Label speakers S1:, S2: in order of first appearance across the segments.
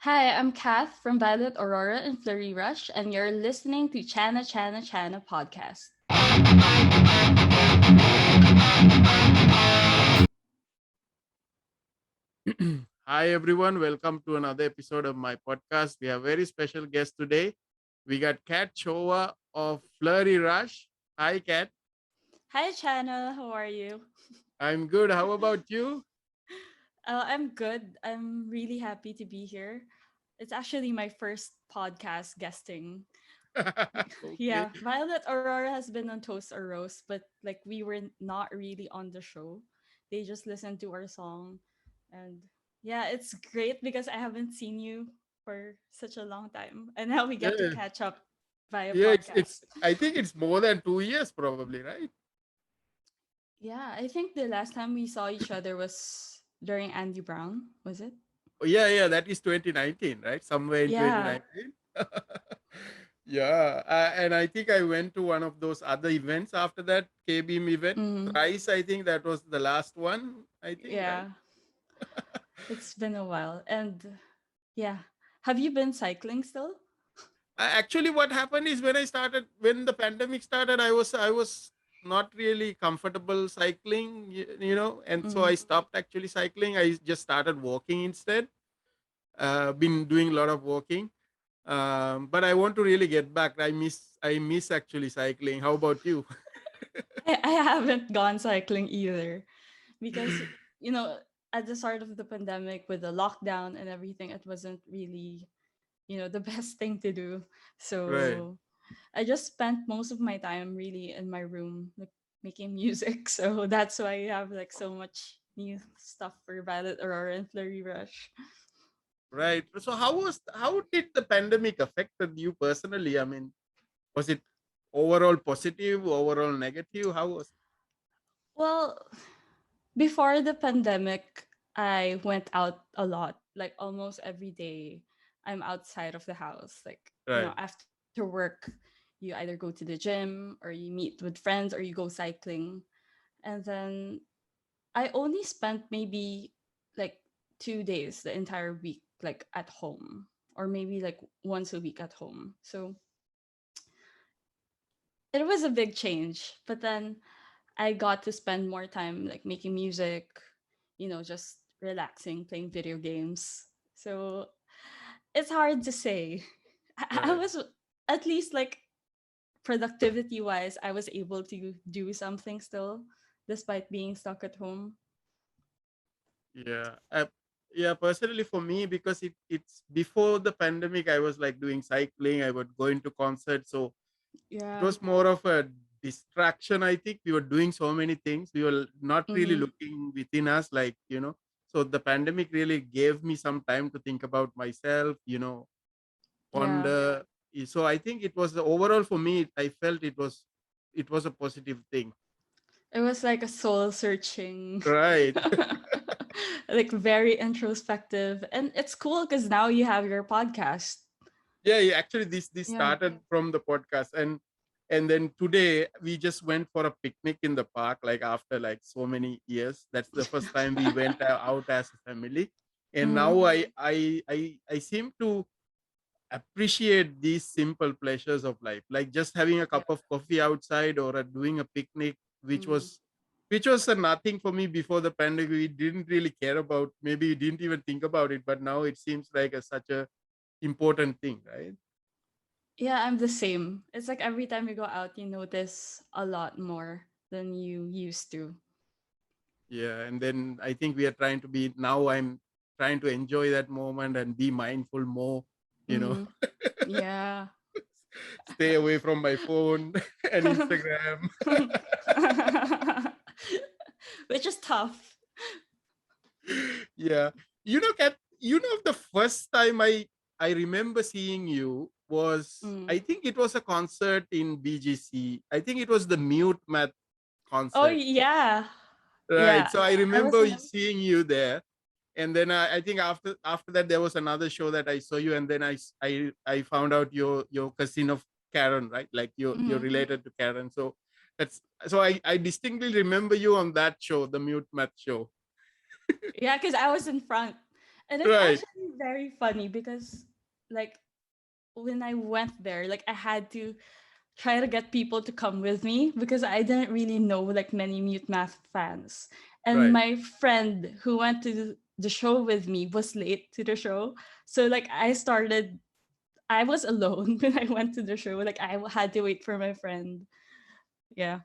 S1: Hi, I'm Kath from Violet Aurora and Flurry Rush, and you're listening to Channa Channa Channa podcast.
S2: Hi everyone, welcome to another episode of my podcast. We have a very special guest today. We got Kath Choa of Flurry Rush. Hi Kat.
S1: Hi, Channa. How are you?
S2: I'm good. How about you?
S1: I'm good. I'm really happy to be here. It's actually my first podcast guesting.
S2: Okay.
S1: Yeah, Violet Aurora has been on Toast or Roast, but like we were not really on the show. They just listened to our song, and yeah, it's great because I haven't seen you for such a long time, and now we get to
S2: Yeah,
S1: catch up via
S2: yeah, it's
S1: podcast.
S2: I think it's more than 2 years probably, right?
S1: Yeah, I think the last time we saw each other was during Andy Brown, was it?
S2: Oh, yeah, that is 2019, right? Somewhere in
S1: Yeah.
S2: 2019. Yeah, and I think I went to one of those other events after that KBM event.
S1: Mm,
S2: Thrice, I think that was the last one, I think, right?
S1: yeah. It's been a while. And yeah. Have you been cycling still?
S2: Actually, what happened is when the pandemic started, I was not really comfortable cycling, and so
S1: Mm.
S2: I stopped actually cycling. I just started walking instead. Been doing a lot of walking, but I want to really get back. I miss actually cycling. How about you?
S1: I haven't gone cycling either because, you know, at the start of the pandemic with the lockdown and everything, it wasn't really, the best thing to do.
S2: Right.
S1: So I just spent most of my time really in my room, like making music. So that's why I have like so much new stuff for Violet Aurora and Flurry Rush.
S2: Right. So how did the pandemic affected you personally? I mean, was it overall positive, overall negative? How was
S1: Well, before the pandemic, I went out a lot, like almost every day. I'm outside of the house. Like,
S2: right?
S1: after work, you either go to the gym or you meet with friends or you go cycling. And then I only spent maybe like 2 days the entire week, like at home, or maybe like once a week at home. So it was a big change. But then I got to spend more time like making music, just relaxing, playing video games. So it's hard to say. I
S2: Right.
S1: was at least like productivity wise, I was able to do something still despite being stuck at home.
S2: Yeah. Yeah, personally for me, because it's before the pandemic, I was like doing cycling, I would go into concerts. So it
S1: Yeah.
S2: was more of a distraction. I think we were doing so many things. We were not really
S1: Mm-hmm.
S2: looking within us, so the pandemic really gave me some time to think about myself,
S1: Yeah.
S2: ponder. So I think it was the overall for me, I felt it was a positive thing.
S1: It was like a soul searching,
S2: Right.
S1: like very introspective. And it's cool because now you have your podcast.
S2: Yeah, actually this
S1: Yeah.
S2: started from the podcast, and then today we just went for a picnic in the park, like after like so many years. That's the first time we went out as a family, and
S1: Mm-hmm.
S2: now I seem to appreciate these simple pleasures of life, like just having a
S1: Yeah.
S2: cup of coffee outside or doing a picnic, which
S1: Mm-hmm.
S2: was which was a nothing for me before the pandemic. We didn't really care about, maybe we didn't even think about it, but now it seems like such a important thing, right?
S1: Yeah, I'm the same. It's like every time you go out, you notice a lot more than you used to.
S2: Yeah, and then I think we are trying to be now. I'm trying to enjoy that moment and be mindful more, you know,
S1: Mm-hmm. Yeah.
S2: stay away from my phone and Instagram.
S1: Which is tough.
S2: Yeah, Kat, the first time I remember seeing you was,
S1: Mm.
S2: I think it was a concert in BGC. I think it was the Mute Math
S1: Oh
S2: concert,
S1: yeah.
S2: right?
S1: Yeah.
S2: So I
S1: I was
S2: remember
S1: like,
S2: seeing you there, and then I think after that there was another show that I saw you, and then I found out your cousin of Karen, right? Like you're
S1: mm.
S2: related to Karen. So I distinctly remember you on that show, the Mute Math show.
S1: Yeah, because I was in front. And it's
S2: Right,
S1: actually very funny because like when I went there, like I had to try to get people to come with me because I didn't really know like many Mute Math fans. And
S2: right,
S1: my friend who went to the show with me was late to the show. So like I was alone when I went to the show. Like I had to wait for my friend. Yeah.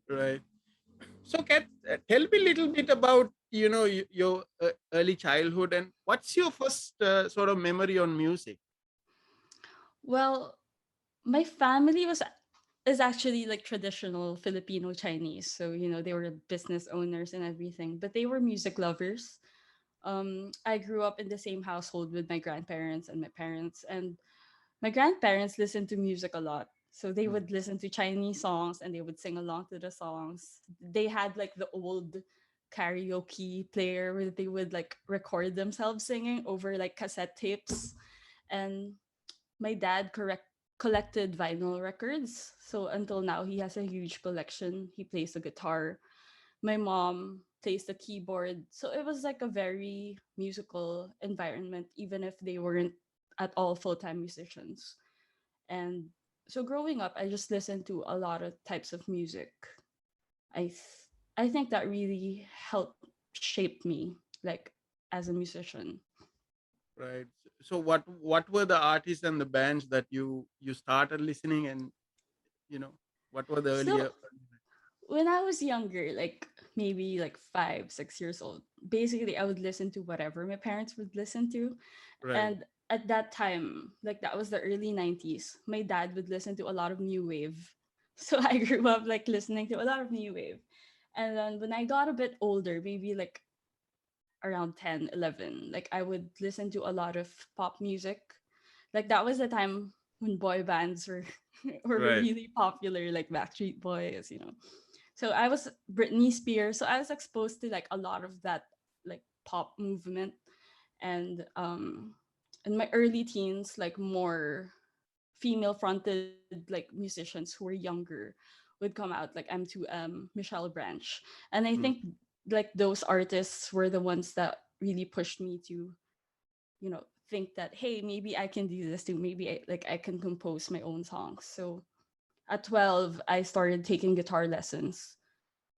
S2: right. So, Kat, tell me a little bit about your early childhood, and what's your first sort of memory on music?
S1: Well, my family was is actually like traditional Filipino Chinese. So, they were business owners and everything, but they were music lovers. I grew up in the same household with my grandparents and my parents, and my grandparents listened to music a lot. So they
S2: Mm,
S1: would listen to Chinese songs and they would sing along to the songs. They had like the old karaoke player where they would like record themselves singing over like cassette tapes. And my dad collected vinyl records. So until now, he has a huge collection. He plays the guitar. My mom plays the keyboard. So it was like a very musical environment, even if they weren't at all full time musicians. And so growing up, I just listened to a lot of types of music. I think that really helped shape me, like as a musician.
S2: right. So, what were the artists and the bands that you started listening, and you know what were the
S1: So
S2: earlier?
S1: when I was younger, like maybe like 5, 6 years old, basically I would listen to whatever my parents would listen to.
S2: Right,
S1: And at that time, like that was the early 90s, my dad would listen to a lot of new wave. So I grew up like listening to a lot of new wave. And then when I got a bit older, maybe like around 10, 11, like I would listen to a lot of pop music. Like that was the time when boy bands were were
S2: right,
S1: really popular, like Backstreet Boys, So I was Britney Spears, so I was exposed to like a lot of that like pop movement. And in my early teens, like more female fronted like musicians who were younger would come out, like M2M, Michelle Branch. And I think
S2: mm,
S1: like those artists were the ones that really pushed me to, think that hey, maybe I can do this too. Maybe I can compose my own songs. So at 12, I started taking guitar lessons.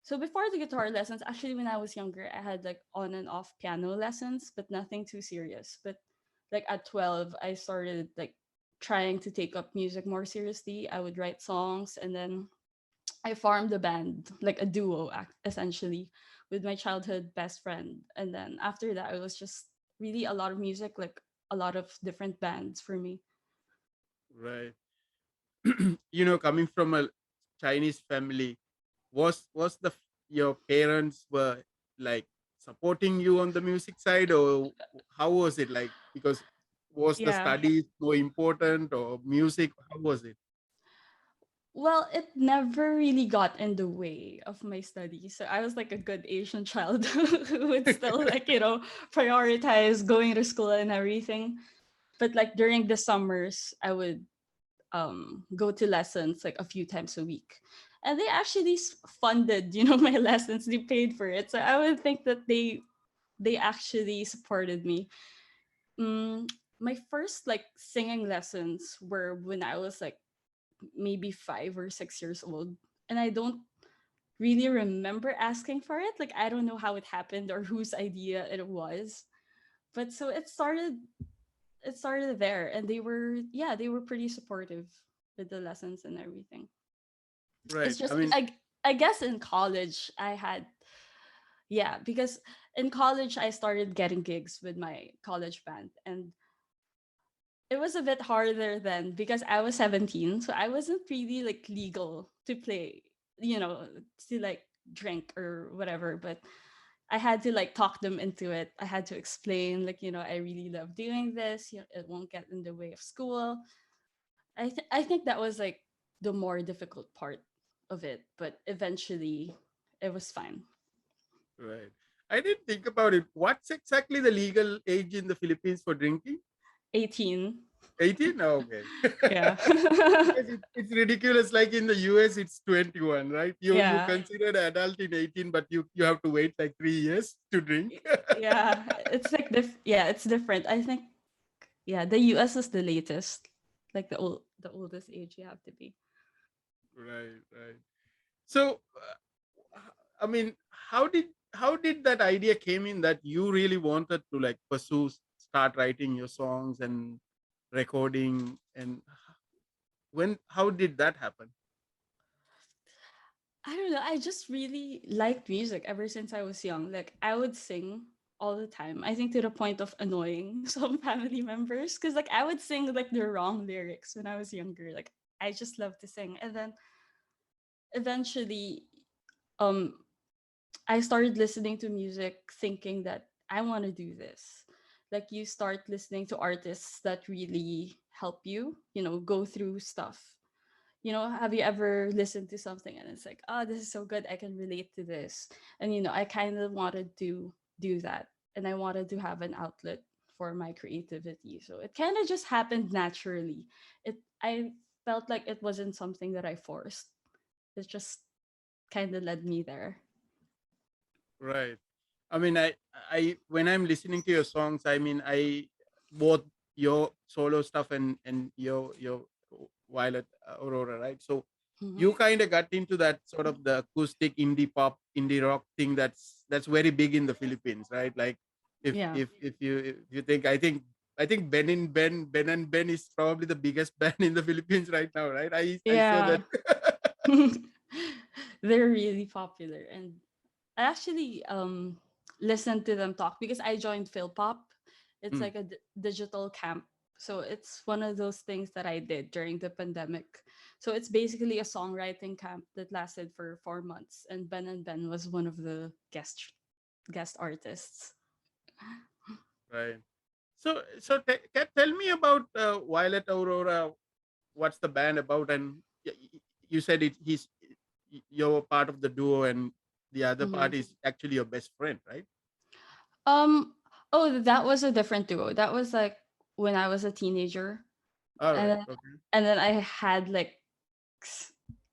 S1: So before the guitar lessons, actually when I was younger, I had like on and off piano lessons, but nothing too serious. But like at 12, I started like trying to take up music more seriously. I would write songs, and then I formed a band, like a duo essentially, with my childhood best friend. And then after that, it was just really a lot of music, like a lot of different bands for me.
S2: right. Coming from a Chinese family, was your parents were like supporting you on the music side, or how was it like? Because was the
S1: Yeah.
S2: studies more important, or music? How was it?
S1: Well, it never really got in the way of my studies. So I was like a good Asian child who would still like, prioritize going to school and everything. But like during the summers, I would go to lessons like a few times a week. And they actually funded, my lessons. They paid for it. So I would think that they actually supported me. Mm, my first like singing lessons were when I was like maybe 5 or 6 years old. And I don't really remember asking for it. Like I don't know how it happened or whose idea it was. But so it started there, and they were pretty supportive with the lessons and everything.
S2: Right.
S1: It's
S2: I
S1: just
S2: mean,
S1: I guess in college I had, yeah, because in college I started getting gigs with my college band, and it was a bit harder then because I was 17, so I wasn't really like legal to play, you know, to like drink or whatever, but I had to like talk them into it. I had to explain like, I really love doing this, it won't get in the way of school. I think that was like the more difficult part of it, but eventually it was fine.
S2: right. I didn't think about it. What's exactly the legal age in the Philippines for drinking?
S1: 18.
S2: 18? Oh, okay.
S1: Yeah.
S2: Because it's ridiculous. Like in the US, it's 21, right? You
S1: Yeah.
S2: considered adult in 18, but you have to wait like 3 years to drink.
S1: Yeah. It's like yeah, it's different. I think yeah, the US is the latest. Like the oldest age you have to be.
S2: Right, right. So, I mean, how did that idea came in that you really wanted to like pursue, start writing your songs and recording, and how did that happen?
S1: I don't know. I just really liked music ever since I was young. Like I would sing all the time. I think to the point of annoying some family members because like I would sing like the wrong lyrics when I was younger. Like I just love to sing, and then eventually, um, I started listening to music thinking that I want to do this. Like you start listening to artists that really help you, go through stuff. Have you ever listened to something and it's like, oh, this is so good. I can relate to this. And, I kind of wanted to do that. And I wanted to have an outlet for my creativity. So it kind of just happened naturally. I felt like it wasn't something that I forced. It just kind of led me there.
S2: Right. I mean, I when I'm listening to your songs, I mean, I both your solo stuff and your Violet Aurora, right? So
S1: Hmm.
S2: you kind of got into that sort of the acoustic indie pop, indie rock thing that's very big in the Philippines, right? Like if
S1: Yeah.
S2: if if you if you think I think Ben and Ben is probably the biggest band in the Philippines right now, right? I saw
S1: Yeah.
S2: that.
S1: They're really popular. And I actually listened to them talk because I joined Philpop. It's
S2: Mm,
S1: like a digital camp. So it's one of those things that I did during the pandemic. So it's basically a songwriting camp that lasted for 4 months, and Ben was one of the guest artists.
S2: right. Tell me about Violet Aurora. What's the band about? And you said you're part of the duo, and the other
S1: Hmm.
S2: part is actually your best friend, right?
S1: Um. Oh, that was a different duo. That was like when I was a teenager,
S2: All
S1: and
S2: right.
S1: then,
S2: Okay.
S1: and then I had like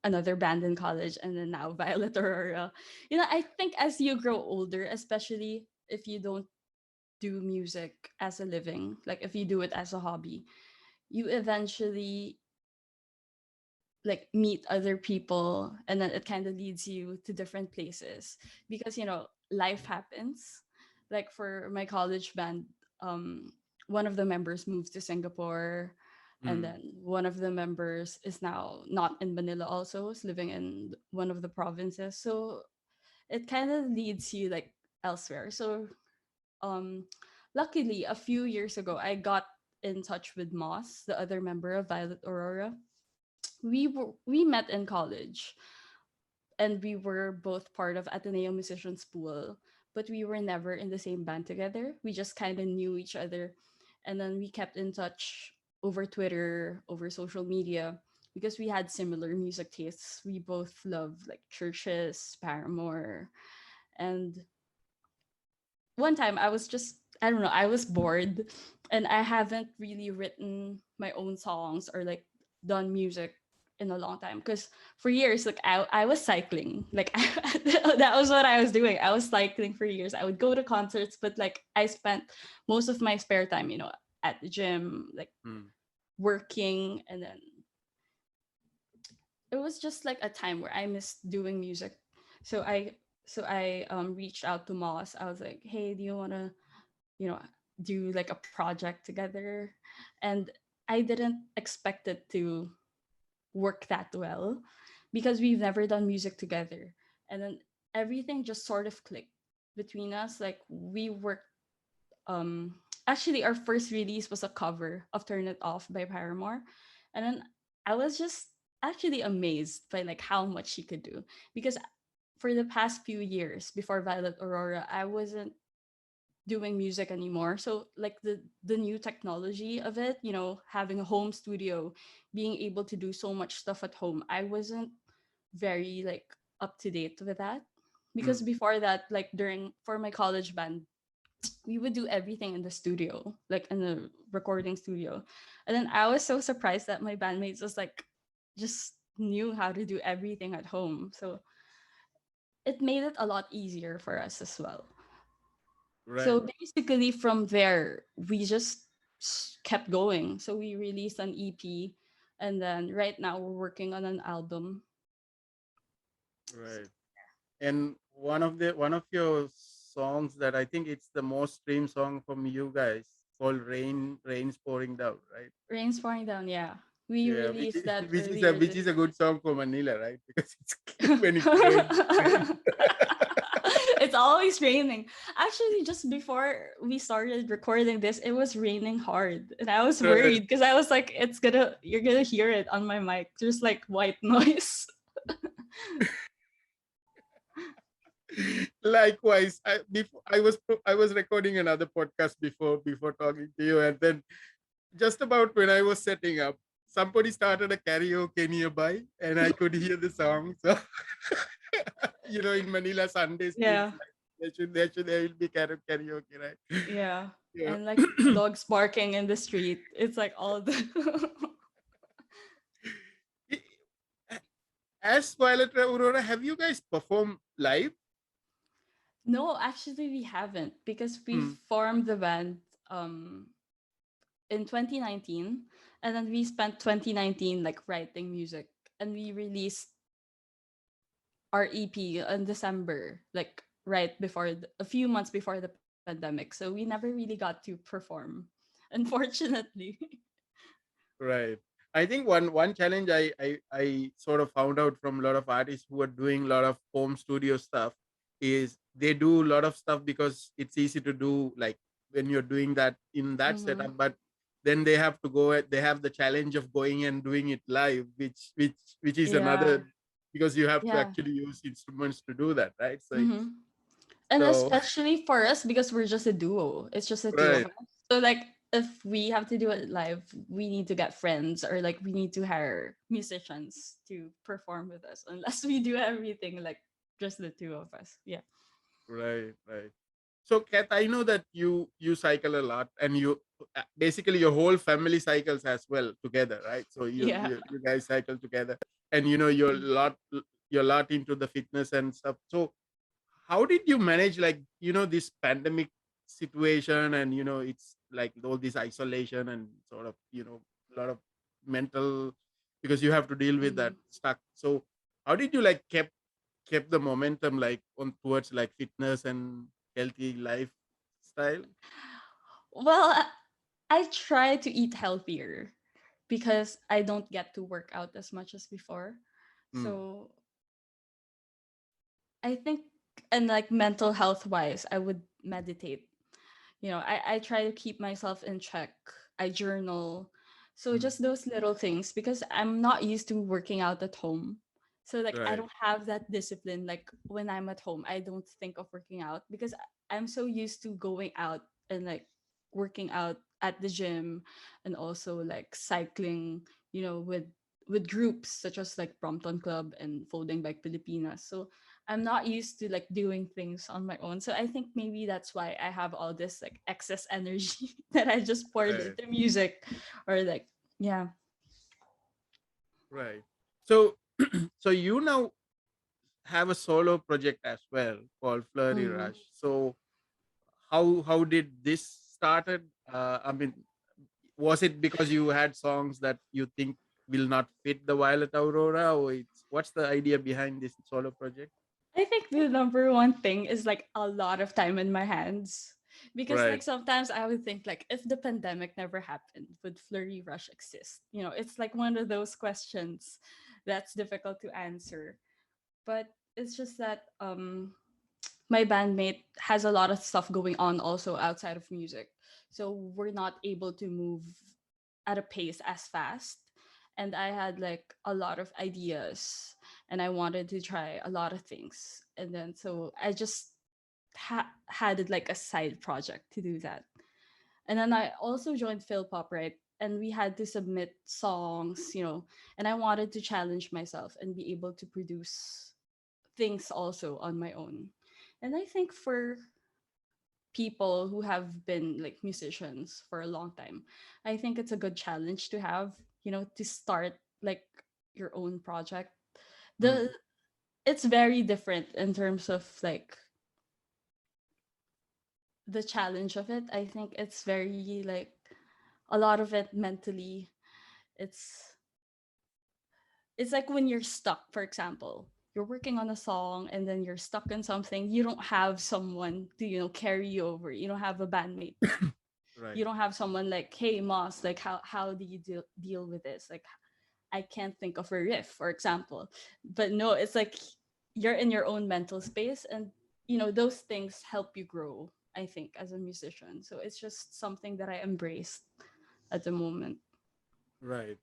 S1: another band in college, and then now Violet Aurora. I think as you grow older, especially if you don't do music as a living, like if you do it as a hobby, you eventually like meet other people, and then it kind of leads you to different places because life happens. Like for my college band, um one of the members moved to Singapore, and
S2: Mm,
S1: then one of the members is now not in Manila, also is living in one of the provinces. So it kind of leads you like elsewhere. So um luckily a few years ago I got in touch with Moss, the other member of Violet Aurora. We met in college, and we were both part of Ateneo Musicians Pool, but we were never in the same band together. We just kind of knew each other, and then we kept in touch over Twitter, over social media, because we had similar music tastes. We both love like Churches, Paramore, and one time I don't know, I was bored, and I haven't really written my own songs or like done music in a long time because for years like I was cycling like that was what I was doing. I was cycling for years. I would go to concerts, but like I spent most of my spare time at the gym, like
S2: mm,
S1: working. And then it was just like a time where I missed doing music. So I reached out to Moss. I was like, hey, do you want to you know do like a project together? And I didn't expect it to work that well because we've never done music together. And then everything just sort of clicked between us. Like we worked, um actually our first release was a cover of Turn It Off by Paramore. And then I was just actually amazed by like how much she could do, because for the past few years before Violet Aurora, I wasn't doing music anymore. So like the new technology of it, having a home studio, being able to do so much stuff at home, I wasn't very like up to date with that. Because
S2: mm,
S1: before that, like during for my college band, we would do everything in the studio, like in the recording studio. And then I was so surprised that my bandmates was like just knew how to do everything at home. So it made it a lot easier for us as well.
S2: Right.
S1: So basically from there we just kept going. So we released an EP, and then right now we're working on an album.
S2: Right. And one of your songs that I think it's the most streamed song from you guys called Rain's Pouring Down, right?
S1: Rain's pouring down, yeah. We
S2: Yeah,
S1: released that
S2: which is
S1: earlier
S2: which
S1: this
S2: is a good song for Manila, right? Because it's
S1: year.
S2: when it rains, rains.
S1: It's always raining. Actually, just before we started recording this, it was raining hard. And I was
S2: Right.
S1: worried because I was like, you're gonna hear it on my mic. There's like white noise.
S2: Likewise, I was recording another podcast before talking to you, and then just about when I was setting up, somebody started a karaoke nearby, and I could hear the song. So in Manila Sundays feels
S1: Yeah,
S2: like there will be karaoke, right?
S1: yeah.
S2: Yeah.
S1: And like dogs barking in the street. It's like all the
S2: As Violet Aurora, have you guys performed live?
S1: No, actually we haven't because we
S2: Hmm.
S1: formed the band um in 2019, and then we spent 2019 like writing music, and we released our EP in December, like right before a few months before the pandemic. So we never really got to perform, unfortunately.
S2: Right. I think one challenge I sort of found out from a lot of artists who are doing a lot of home studio stuff is they do a lot of stuff because it's easy to do, like when you're doing that in that
S1: Mm-hmm.
S2: setup, but then they have to they have the challenge of going and doing it live, which is
S1: Yeah,
S2: another, because you have to
S1: yeah.
S2: actually use instruments to do that, right? So it's
S1: Mm-hmm. And
S2: so
S1: especially for us because we're just a duo. It's just the two of
S2: right,
S1: us. So like if we have to do it live, we need to get friends, or like we need to hire musicians to perform with us. Unless we do everything like just the two of us. Yeah.
S2: right. So, Kath, I know that you cycle a lot, and basically your whole family cycles as well together, right? So
S1: Yeah.
S2: you guys cycle together, and you're a lot into the fitness and stuff. So, how did you manage, like, this pandemic situation, and it's like all this isolation and sort of a lot of mental, because you have to deal with that
S1: Mhm.
S2: stuck. So, how did you like kept the momentum, like on towards like fitness and healthy lifestyle?
S1: Well, I try to eat healthier because I don't get to work out as much as before.
S2: Mm,
S1: So I think, and like mental health wise, I would meditate. I try to keep myself in check. I journal. So
S2: mm,
S1: just those little things because I'm not used to working out at home. So like I
S2: right,
S1: don't have that discipline. Like when I'm at home, I don't think of working out because I'm so used to going out and like working out at the gym, and also like cycling, with groups such as like Brompton Club and Folding Bike Pilipinas. So I'm not used to like doing things on my own. So I think maybe that's why I have all this like excess energy that I just poured
S2: right,
S1: into music, or like, yeah.
S2: right. So, so you now have a solo project as well called Flurry
S1: Mm.
S2: Rush. So, how did this started? I mean, was it because you had songs that you think will not fit the Violet Aurora, or what's the idea behind this solo project?
S1: I think the number one thing is like a lot of time in my hands. Because like
S2: Right,
S1: sometimes I would think like if the pandemic never happened, would Flurry Rush exist? It's like one of those questions that's difficult to answer. But it's just that my bandmate has a lot of stuff going on also outside of music. So we're not able to move at a pace as fast. And I had like a lot of ideas, and I wanted to try a lot of things. And then so I just had it like a side project to do that. And then I also joined Phil Pop, right? And we had to submit songs, and I wanted to challenge myself and be able to produce things also on my own. And I think for people who have been like musicians for a long time. I think it's a good challenge to have, to start like your own project.
S2: Mm.
S1: The It's very different in terms of like the challenge of it. I think it's very like a lot of it mentally. It's it's like when you're stuck, for example. You're working on a song and then you're stuck in something. You don't have someone to, carry you over. You don't have a bandmate. You
S2: Right.
S1: don't have someone like, hey, Moss, like how do you deal with this? Like I can't think of a riff, for example. But no, it's like you're in your own mental space, and those things help you grow, I think, as a musician. So it's just something that I embraced at the moment.
S2: Right.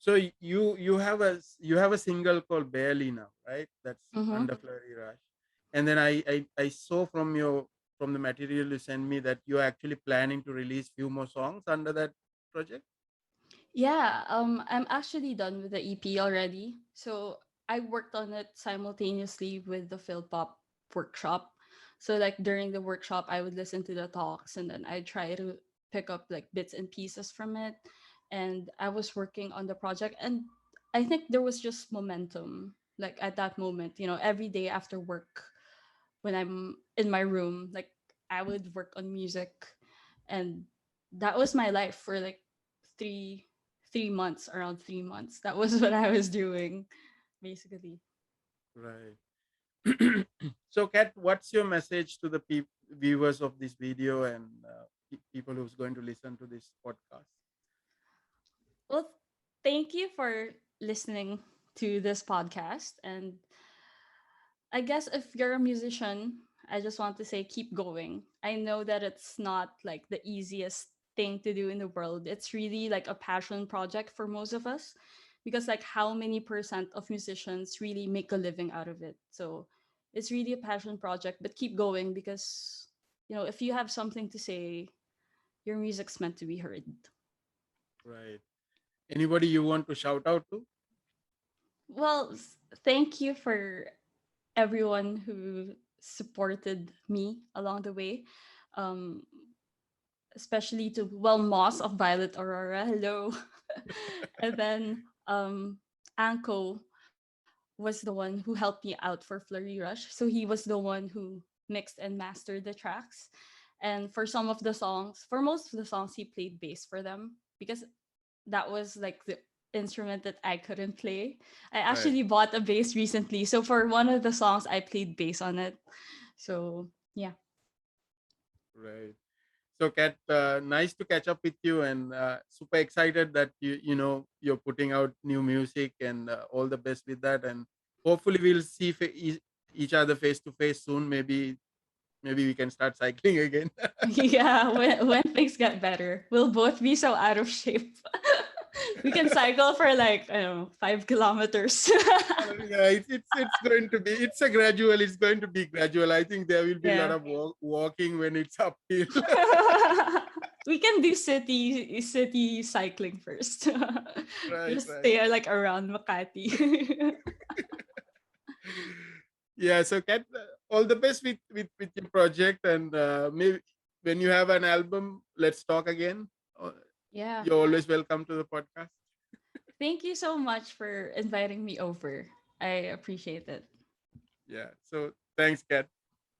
S2: So you have a single called Barely now, right? That's
S1: Mm-hmm.
S2: under Flurry Rush. And then I saw from the material you sent me that you're actually planning to release few more songs under that project.
S1: Yeah, I'm actually done with the EP already. So I worked on it simultaneously with the Philpop workshop. So like during the workshop, I would listen to the talks and then I try to pick up like bits and pieces from it. And I was working on the project, and I think there was just momentum. Like at that moment, every day after work, when I'm in my room, like I would work on music, and that was my life for like three 3 months, around 3 months. That was what I was doing, basically.
S2: Right. So, Kat, what's your message to the viewers of this video and people who's going to listen to this podcast?
S1: Well, thank you for listening to this podcast. And I guess if you're a musician, I just want to say keep going. I know that it's not like the easiest thing to do in the world. It's really like a passion project for most of us, because like how many percent of musicians really make a living out of it. So it's really a passion project, but keep going, because if you have something to say, your music's meant to be heard.
S2: Right. Anybody you want to shout out to?
S1: Well, thank you for everyone who supported me along the way. Um, Especially to, well, Moss of Violet Aurora, hello. And then Anko was the one who helped me out for Flurry Rush. So he was the one who mixed and mastered the tracks. And for some of the songs, for most of the songs, he played bass for them, because that was like the instrument that I couldn't play. I
S2: Right.
S1: actually bought a bass recently. So for one of the songs, I played bass on it. So yeah.
S2: Right. So, Kat, nice to catch up with you, and super excited that you're putting out new music, and all the best with that. And hopefully, we'll see each other face to face soon. Maybe we can start cycling again.
S1: Yeah, when things get better, we'll both be so out of shape. We can cycle for like, I don't know, 5 kilometers.
S2: Yeah, it's going to be it's going to be gradual. I think there will be a lot
S1: Yeah.
S2: of walking when it's uphill.
S1: We can do city cycling first.
S2: Right,
S1: Just
S2: right.
S1: stay like around Makati.
S2: Yeah, so Kat, all the best with your project, and maybe when you have an album, let's talk again. Uh,
S1: Yeah.
S2: you're always welcome to the podcast.
S1: Thank you so much for inviting me over. I appreciate it.
S2: Yeah, so thanks, Kat.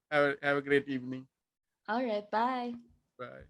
S2: Have a great evening.
S1: All right, bye.
S2: Bye.